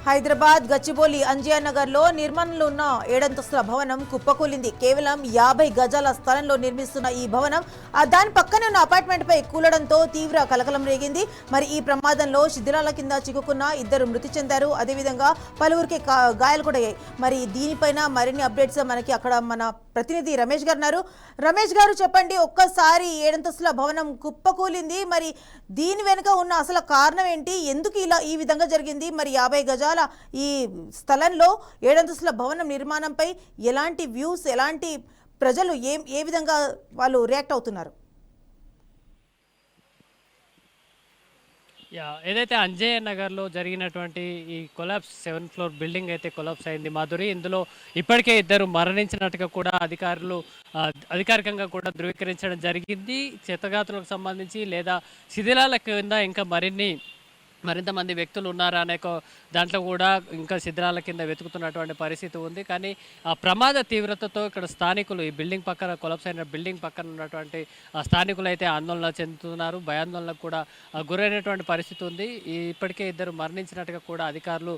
హైదరాబాద్ గచ్చిబౌలి అంజియా నగర్లో నిర్మాణంలో ఉన్న 7 అంతస్తుల భవనం కుప్పకూలింది. కేవలం 50 గజాల స్థలంలో నిర్మిస్తున్న ఈ భవనం దాని పక్కనే ఉన్న అపార్ట్మెంట్పై కూలడంతో తీవ్ర కలకలం రేగింది. మరి ఈ ప్రమాదంలో శిథిలాల కింద చిక్కుకున్న 2 మృతి చెందారు. అదేవిధంగా పలువురికి గాయాలు కూడా అయ్యాయి. మరి దీనిపైన మరిన్ని అప్డేట్స్ మనకి అక్కడ మన ప్రతినిధి రమేష్ గారు ఉన్నారు. రమేష్ గారు చెప్పండి, ఒక్కసారి 7 అంతస్తుల భవనం కుప్పకూలింది. మరి దీని వెనుక ఉన్న అసలు కారణం ఏంటి? ఎందుకు ఇలా ఈ విధంగా జరిగింది? మరి 50 గజాల ఈ స్థలంలో 7 అంతస్తుల భవనం నిర్మాణంపై ఎలాంటి వ్యూస్, ఎలాంటి ప్రజలు ఏ విధంగా వాళ్ళు రియాక్ట్ అవుతున్నారు? ఏదైతే అంజయ్య నగర్లో జరిగినటువంటి ఈ కొలాప్స్ 7th ఫ్లోర్ బిల్డింగ్ అయితే కొలాప్స్ అయింది మాధురి. ఇందులో ఇప్పటికే 2 మరణించినట్టుగా కూడా అధికారికంగా కూడా ధృవీకరించడం జరిగింది. క్షతగాత్రులకు సంబంధించి లేదా శిథిలాల కింద ఇంకా మరింత మంది వ్యక్తులు ఉన్నారా అనే దాంట్లో కూడా ఇంకా శిథిలాల కింద వెతుకుతున్నటువంటి పరిస్థితి ఉంది. కానీ ఆ ప్రమాద తీవ్రతతో ఇక్కడ స్థానికులు, ఈ బిల్డింగ్ పక్కన కొలాప్స్ అయిన బిల్డింగ్ పక్కన ఉన్నటువంటి స్థానికులు అయితే ఆందోళన చెందుతున్నారు. భయాందోళనకు కూడా గురైనటువంటి పరిస్థితి ఉంది. ఇప్పటికే 2 మరణించినట్టుగా కూడా అధికారులు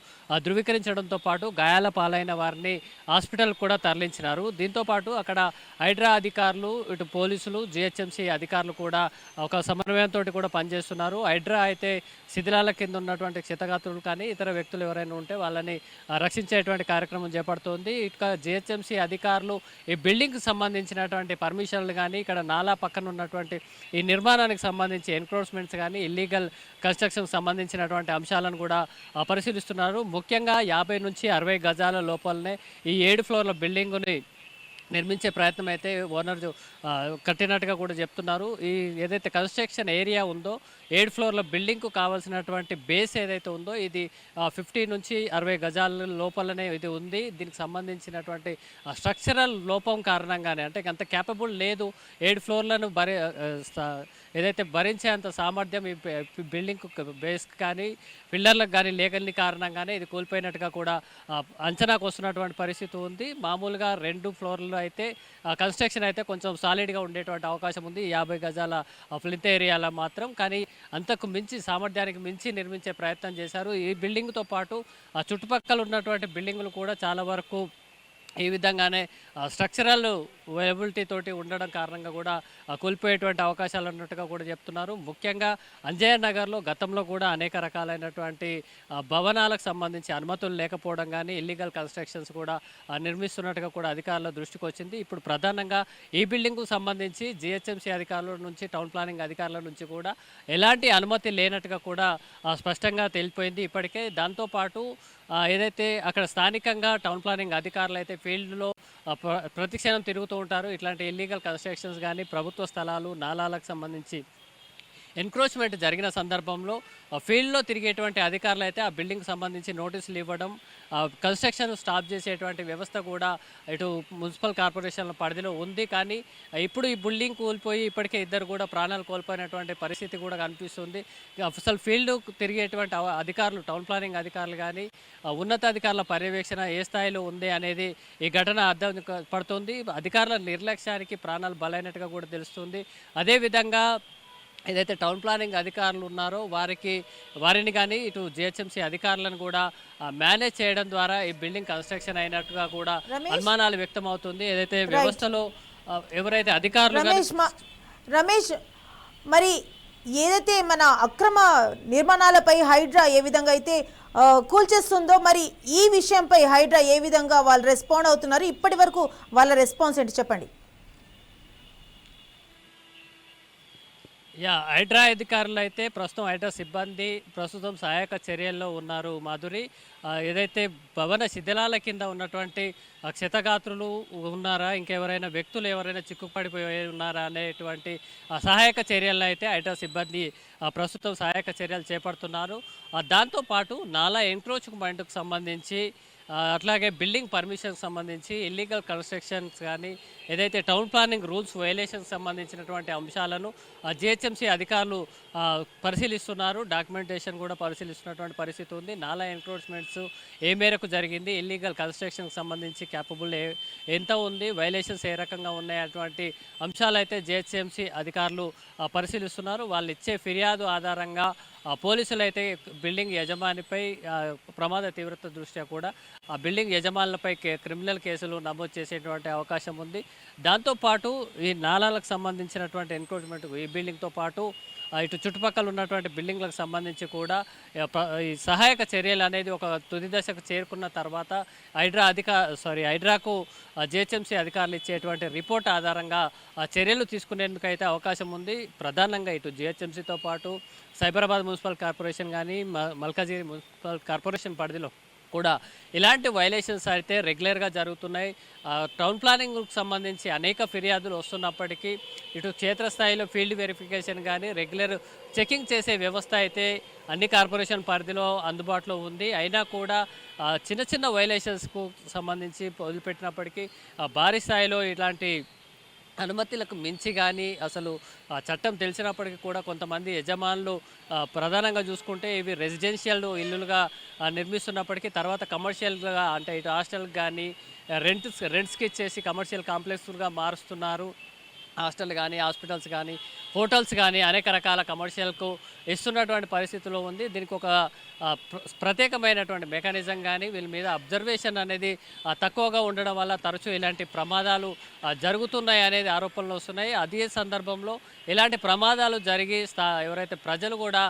ధృవీకరించడంతో పాటు గాయాల పాలైన వారిని హాస్పిటల్ కూడా తరలించినారు. దీంతోపాటు అక్కడ హైడ్రా అధికారులు, ఇటు పోలీసులు, జిహెచ్ఎంసీ అధికారులు కూడా ఒక సమన్వయంతో కూడా పనిచేస్తున్నారు. హైడ్రా అయితే శిథిలాల కింద ఉన్నటువంటి క్షతగాత్రులు కానీ ఇతర వ్యక్తులు ఎవరైనా ఉంటే వాళ్ళని రక్షించేటువంటి కార్యక్రమం చేపడుతోంది. ఇక జిహెచ్ఎంసీ అధికారులు ఈ బిల్డింగ్కి సంబంధించినటువంటి పర్మిషన్లు కానీ, ఇక్కడ నాలా పక్కన ఉన్నటువంటి ఈ నిర్మాణానికి సంబంధించి ఎన్క్రోచ్మెంట్స్ కానీ, ఇల్లీగల్ కన్స్ట్రక్షన్కి సంబంధించినటువంటి అంశాలను కూడా పరిశీలిస్తున్నారు. ముఖ్యంగా 50 నుంచి 60 గజాల లోపలనే ఈ 7 ఫ్లోర్ల బిల్డింగుని నిర్మించే ప్రయత్నం అయితే ఓనర్ కట్టినట్టుగా కూడా చెప్తున్నారు. ఈ ఏదైతే కన్స్ట్రక్షన్ ఏరియా ఉందో 7 ఫ్లోర్ల బిల్డింగ్కు కావాల్సినటువంటి బేస్ ఏదైతే ఉందో ఇది 50 నుంచి 60 గజాల లోపలనే ఇది ఉంది. దీనికి సంబంధించినటువంటి స్ట్రక్చరల్ లోపం కారణంగానే, అంటే అంత క్యాపబుల్ లేదు 7 ఫ్లోర్లను ఏదైతే భరించేంత సామర్థ్యం ఈ బిల్డింగ్ బేస్కి కానీ పిల్లర్లకు కానీ లేకని కారణంగానే ఇది కోల్పోయినట్టుగా కూడా అంచనాకు వస్తున్నటువంటి పరిస్థితి ఉంది. మామూలుగా 2 ఫ్లోర్లు అయితే కన్స్ట్రక్షన్ అయితే కొంచెం సాలిడ్గా ఉండేటువంటి అవకాశం ఉంది 50 గజాల ఫ్లింత్ ఏరియాలో మాత్రం. కానీ అంతకు మించి, సామర్థ్యానికి మించి నిర్మించే ప్రయత్నం చేశారు. ఈ బిల్డింగ్తో పాటు చుట్టుపక్కల ఉన్నటువంటి బిల్డింగులు కూడా చాలా వరకు ఈ విధంగానే స్ట్రక్చరల్ వైబిలిటీ తోటి ఉండడం కారణంగా కూడా కోల్పోయేటువంటి అవకాశాలు ఉన్నట్టుగా కూడా చెప్తున్నారు. ముఖ్యంగా అంజయ్య నగర్లో గతంలో కూడా అనేక రకాలైనటువంటి భవనాలకు సంబంధించి అనుమతులు లేకపోవడం కానీ, ఇల్లీగల్ కన్స్ట్రక్షన్స్ కూడా నిర్మిస్తున్నట్టుగా కూడా అధికారుల దృష్టికి వచ్చింది. ఇప్పుడు ప్రధానంగా ఈ బిల్డింగ్కు సంబంధించి జిహెచ్ఎంసీ అధికారుల నుంచి, టౌన్ ప్లానింగ్ అధికారుల నుంచి కూడా ఎలాంటి అనుమతి లేనట్టుగా కూడా స్పష్టంగా తెలిపోయింది ఇప్పటికే. దాంతోపాటు ఏదైతే అక్కడ స్థానికంగా టౌన్ ప్లానింగ్ అధికారులు అయితే ఫీల్డ్లో ప్రతిక్షణం తిరుగుతూ ఉంటారు. ఇట్లాంటి ఇల్లీగల్ కన్స్ట్రక్షన్స్ కానీ, ప్రభుత్వ స్థలాలు, నాలాలకు సంబంధించి ఎన్క్రోచ్మెంట్ జరిగిన సందర్భంలో ఫీల్డ్లో తిరిగేటువంటి అధికారులు అయితే ఆ బిల్డింగ్కి సంబంధించి నోటీసులు ఇవ్వడం, కన్స్ట్రక్షన్ స్టాప్ చేసేటువంటి వ్యవస్థ కూడా ఇటు మున్సిపల్ కార్పొరేషన్ల పరిధిలో ఉంది. కానీ ఇప్పుడు ఈ బిల్డింగ్ కూలిపోయి ఇప్పటికే 2 కూడా ప్రాణాలు కోల్పోయినటువంటి పరిస్థితి కూడా కనిపిస్తుంది. అసలు ఫీల్డ్ తిరిగేటువంటి అధికారులు, టౌన్ ప్లానింగ్ అధికారులు కానీ, ఉన్నతాధికారుల పర్యవేక్షణ ఏ స్థాయిలో ఉంది అనేది ఈ ఘటన అర్థం పడుతుంది. అధికారుల నిర్లక్ష్యానికి ప్రాణాలు బలైనట్టుగా కూడా తెలుస్తుంది. అదేవిధంగా ఏదైతే టౌన్ ప్లానింగ్ అధికారులు ఉన్నారో వారిని కానీ, ఇటు జిహెచ్ఎంసీ అధికారులను కూడా మేనేజ్ చేయడం ద్వారా ఈ బిల్డింగ్ కన్స్ట్రక్షన్ అయినట్టుగా కూడా అనుమానాలు వ్యక్తం అవుతుంది. ఏదైతే వ్యవస్థలో ఎవరైతే అధికారులు రమేష్, మరి ఏదైతే మన అక్రమ నిర్మాణాలపై హైడ్రా ఏ విధంగా అయితే కూల్చేస్తుందో, మరి ఈ విషయంపై హైడ్రా ఏ విధంగా వాళ్ళు రెస్పాండ్ అవుతున్నారు? ఇప్పటి వరకు వాళ్ళ రెస్పాన్స్ ఏంటి చెప్పండి. హైడ్రా అధికారులు అయితే ప్రస్తుతం, హైడ్రా సిబ్బంది ప్రస్తుతం సహాయక చర్యల్లో ఉన్నారు మాధురి. ఏదైతే భవన శిథిలాల కింద ఉన్నటువంటి క్షతగాత్రులు ఉన్నారా, ఇంకెవరైనా వ్యక్తులు ఎవరైనా చిక్కుపడిపోయి ఉన్నారా అనేటువంటి సహాయక చర్యల్లో అయితే హైడ్రా సిబ్బంది ప్రస్తుతం సహాయక చర్యలు చేపడుతున్నారు. దాంతోపాటు నాలా ఎంక్రోచ్మెంట్కు సంబంధించి, అట్లాగే బిల్డింగ్ పర్మిషన్కి సంబంధించి, ఇల్లీగల్ కన్స్ట్రక్షన్స్ కానీ, ఏదైతే టౌన్ ప్లానింగ్ రూల్స్ వైలేషన్స్ సంబంధించినటువంటి అంశాలను జిహెచ్ఎంసీ అధికారులు పరిశీలిస్తున్నారు. డాక్యుమెంటేషన్ కూడా పరిశీలిస్తున్నటువంటి పరిస్థితి ఉంది. నాలా ఎన్క్రోచ్మెంట్స్ ఏ మేరకు జరిగింది, ఇల్లీగల్ కన్స్ట్రక్షన్కి సంబంధించి క్యాపబుల్ ఎంత ఉంది, వైలేషన్స్ ఏ రకంగా ఉన్నాయి అటువంటి అంశాలు అయితే జిహెచ్ఎంసీ అధికారులు పరిశీలిస్తున్నారు. వాళ్ళు ఇచ్చే ఫిర్యాదు ఆధారంగా పోలీసులు అయితే బిల్డింగ్ యజమానిపై ప్రమాద తీవ్రత దృష్ట్యా కూడా ఆ బిల్డింగ్ యజమానులపై క్రిమినల్ కేసులు నమోదు చేసేటువంటి అవకాశం ఉంది. దాంతోపాటు ఈ నాలాలకు సంబంధించినటువంటి ఎన్క్రోచ్మెంట్ ఈ బిల్డింగ్తో పాటు ఇటు చుట్టుపక్కల ఉన్నటువంటి బిల్డింగ్లకు సంబంధించి కూడా ఈ సహాయక చర్యలు అనేది ఒక తుది దశకు చేరుకున్న తర్వాత హైడ్రాకు జిహెచ్ఎంసీ అధికారులు ఇచ్చేటువంటి రిపోర్ట్ ఆధారంగా చర్యలు తీసుకునేందుకు అయితే అవకాశం ఉంది. ప్రధానంగా ఇటు జిహెచ్ఎంసీతో పాటు సైబరాబాద్ మున్సిపల్ కార్పొరేషన్ కానీ మల్కాజిగిరి మున్సిపల్ కార్పొరేషన్ పరిధిలో కూడా ఇలాంటి వైలేషన్స్ అయితే రెగ్యులర్గా జరుగుతున్నాయి. టౌన్ ప్లానింగ్కి సంబంధించి అనేక ఫిర్యాదులు వస్తున్నప్పటికీ ఇటు క్షేత్రస్థాయిలో ఫీల్డ్ వెరిఫికేషన్ కానీ రెగ్యులర్ చెకింగ్ చేసే వ్యవస్థ అయితే అన్ని కార్పొరేషన్ పరిధిలో అందుబాటులో ఉంది. అయినా కూడా చిన్న చిన్న వైలేషన్స్కు సంబంధించి వదిలిపెట్టినప్పటికీ భారీ స్థాయిలో ఇలాంటి అనుమతులకు మించి కానీ అసలు చట్టం తెలిసినప్పటికీ కూడా కొంతమంది యజమానులు ప్రధానంగా చూసుకుంటే ఇవి రెసిడెన్షియల్ ఇల్లులుగా నిర్మిస్తున్నప్పటికీ తర్వాత కమర్షియల్గా అంటే ఇటు హాస్టల్కి కానీ రెంట్స్కి ఇచ్చేసి కమర్షియల్ కాంప్లెక్స్లుగా మారుస్తున్నారు. హాస్టల్ కానీ హాస్పిటల్స్ కానీ హోటల్స్ కానీ అనేక రకాల కమర్షియల్కు ఇస్తున్నటువంటి పరిస్థితిలో ఉంది. దీనికి ఒక ప్రత్యేకమైనటువంటి మెకానిజం కానీ వీళ్ళ మీద అబ్జర్వేషన్ అనేది తక్కువగా ఉండడం వల్ల తరచూ ఇలాంటి ప్రమాదాలు జరుగుతున్నాయి అనేది ఆరోపణలు వస్తున్నాయి. అదే సందర్భంలో ఇలాంటి ప్రమాదాలు జరిగి ఎవరైతే ప్రజలు కూడా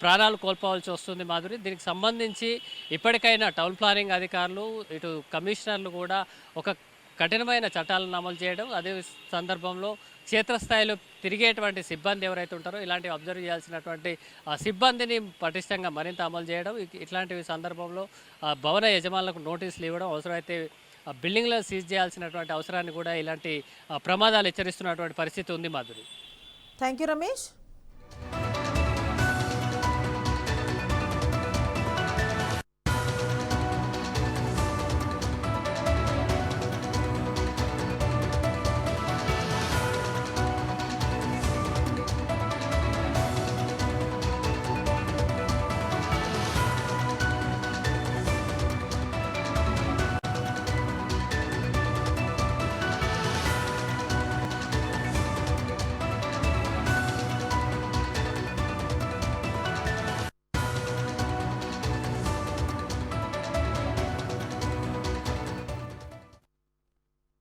ప్రాణాలు కోల్పోవాల్సి వస్తుంది మాధురి. దీనికి సంబంధించి ఇప్పటికైనా టౌన్ ప్లానింగ్ అధికారులు ఇటు కమిషనర్లు కూడా ఒక కఠినమైన చట్టాలను అమలు చేయడం, అదే సందర్భంలో క్షేత్రస్థాయిలో తిరిగేటువంటి సిబ్బంది ఎవరైతే ఉంటారో ఇలాంటివి అబ్జర్వ్ చేయాల్సినటువంటి సిబ్బందిని పటిష్టంగా మరింత అమలు చేయడం, ఇట్లాంటి సందర్భంలో భవన యజమానులకు నోటీసులు ఇవ్వడం, అవసరమైతే బిల్డింగ్లో సీజ్ చేయాల్సినటువంటి అవసరాన్ని కూడా ఇలాంటి ప్రమాదాలు హెచ్చరిస్తున్నటువంటి పరిస్థితి ఉంది మాధురి. Thank you Ramesh.